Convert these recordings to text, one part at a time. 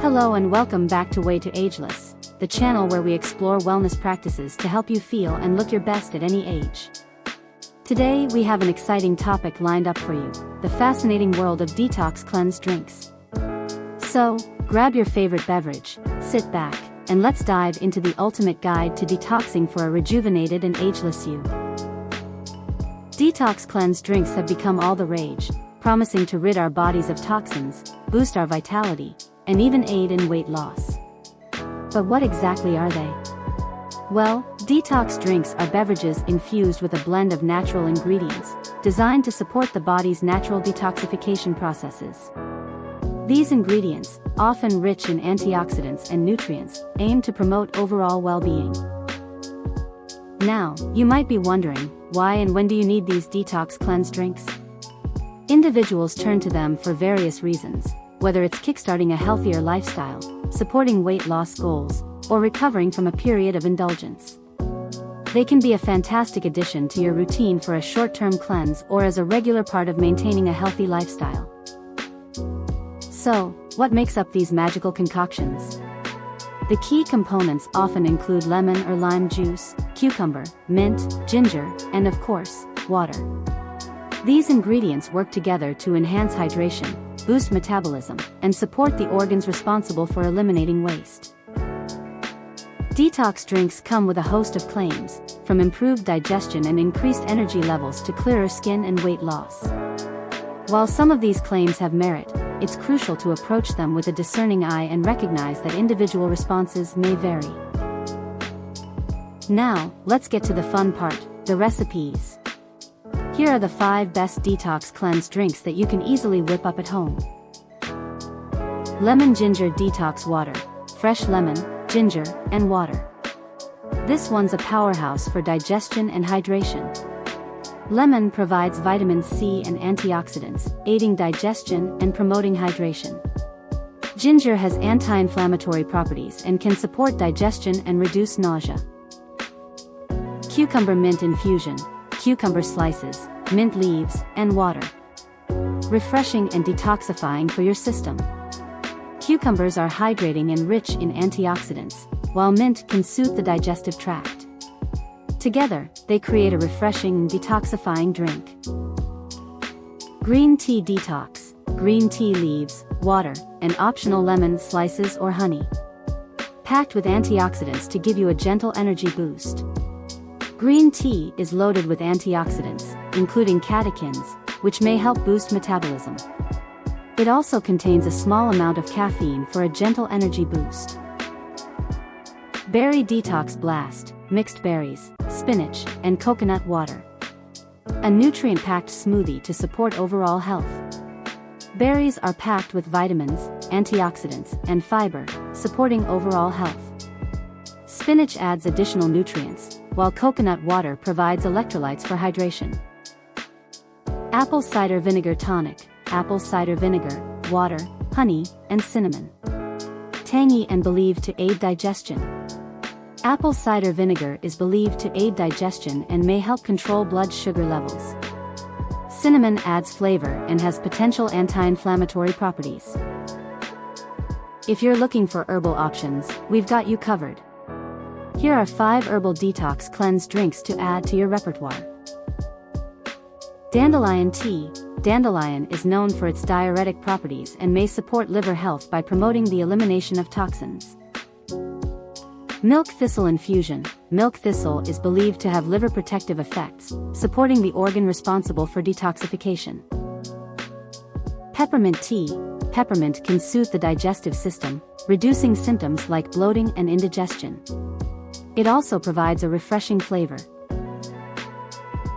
Hello and welcome back to Way to Ageless, the channel where we explore wellness practices to help you feel and look your best at any age. Today we have an exciting topic lined up for you, the fascinating world of detox cleanse drinks. So, grab your favorite beverage, sit back, and let's dive into the ultimate guide to detoxing for a rejuvenated and ageless you. Detox cleanse drinks have become all the rage, promising to rid our bodies of toxins, boost our vitality, and even aid in weight loss. But what exactly are they? Well, detox drinks are beverages infused with a blend of natural ingredients, designed to support the body's natural detoxification processes. These ingredients, often rich in antioxidants and nutrients, aim to promote overall well-being. Now, you might be wondering, why and when do you need these detox cleanse drinks? Individuals turn to them for various reasons, whether it's kickstarting a healthier lifestyle, supporting weight loss goals, or recovering from a period of indulgence. They can be a fantastic addition to your routine for a short-term cleanse or as a regular part of maintaining a healthy lifestyle. So, what makes up these magical concoctions? The key components often include lemon or lime juice, cucumber, mint, ginger, and of course, water. These ingredients work together to enhance hydration, boost metabolism, and support the organs responsible for eliminating waste. Detox drinks come with a host of claims, from improved digestion and increased energy levels to clearer skin and weight loss. While some of these claims have merit, it's crucial to approach them with a discerning eye and recognize that individual responses may vary. Now, let's get to the fun part, the recipes. Here are the 5 best detox cleanse drinks that you can easily whip up at home. Lemon Ginger Detox Water, fresh lemon, ginger, and water. This one's a powerhouse for digestion and hydration. Lemon provides vitamin C and antioxidants, aiding digestion and promoting hydration. Ginger has anti-inflammatory properties and can support digestion and reduce nausea. Cucumber Mint Infusion, cucumber slices, mint leaves, and water. Refreshing and detoxifying for your system. Cucumbers are hydrating and rich in antioxidants, while mint can soothe the digestive tract. Together, they create a refreshing and detoxifying drink. Green Tea Detox, green tea leaves, water, and optional lemon slices or honey. Packed with antioxidants to give you a gentle energy boost. Green tea is loaded with antioxidants, including catechins, which may help boost metabolism. It also contains a small amount of caffeine for a gentle energy boost. Berry Detox Blast, mixed berries, spinach, and coconut water. A nutrient-packed smoothie to support overall health. Berries are packed with vitamins, antioxidants, and fiber, supporting overall health. Spinach adds additional nutrients, while coconut water provides electrolytes for hydration. Apple Cider Vinegar Tonic, apple cider vinegar, water, honey, and cinnamon. Tangy and believed to aid digestion. Apple cider vinegar is believed to aid digestion and may help control blood sugar levels. Cinnamon adds flavor and has potential anti-inflammatory properties. If you're looking for herbal options, we've got you covered. Here are 5 herbal detox cleanse drinks to add to your repertoire. Dandelion Tea. Dandelion is known for its diuretic properties and may support liver health by promoting the elimination of toxins. Milk Thistle Infusion. Milk thistle is believed to have liver protective effects, supporting the organ responsible for detoxification. Peppermint Tea. Peppermint can soothe the digestive system, reducing symptoms like bloating and indigestion. It also provides a refreshing flavor.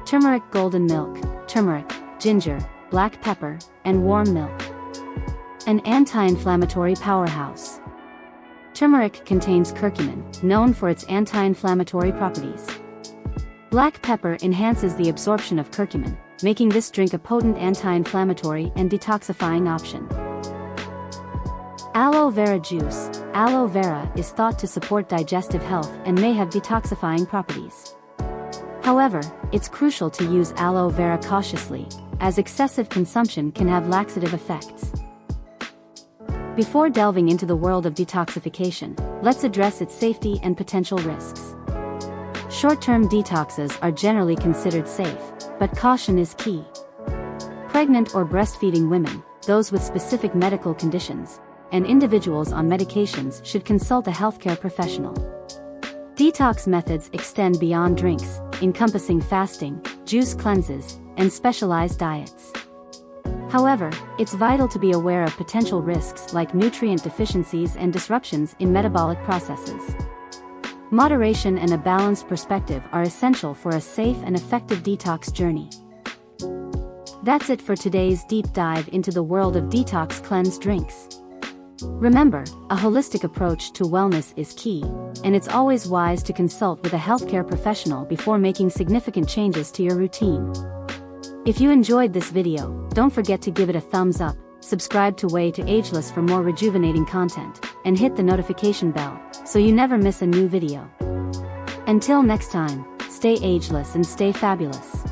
Turmeric Golden Milk. Turmeric, ginger, black pepper, and warm milk. An anti-inflammatory powerhouse. Turmeric contains curcumin, known for its anti-inflammatory properties. Black pepper enhances the absorption of curcumin, making this drink a potent anti-inflammatory and detoxifying option. Aloe Vera Juice. Aloe vera is thought to support digestive health and may have detoxifying properties. However, it's crucial to use aloe vera cautiously, as excessive consumption can have laxative effects. Before delving into the world of detoxification, let's address its safety and potential risks. Short-term detoxes are generally considered safe, but caution is key. Pregnant or breastfeeding women, those with specific medical conditions, and individuals on medications should consult a healthcare professional. Detox methods extend beyond drinks, encompassing fasting, juice cleanses, and specialized diets. However, it's vital to be aware of potential risks like nutrient deficiencies and disruptions in metabolic processes. Moderation and a balanced perspective are essential for a safe and effective detox journey. That's it for today's deep dive into the world of detox cleanse drinks. Remember, a holistic approach to wellness is key, and it's always wise to consult with a healthcare professional before making significant changes to your routine. If you enjoyed this video, don't forget to give it a thumbs up, subscribe to Way to Ageless for more rejuvenating content, and hit the notification bell, so you never miss a new video. Until next time, stay ageless and stay fabulous.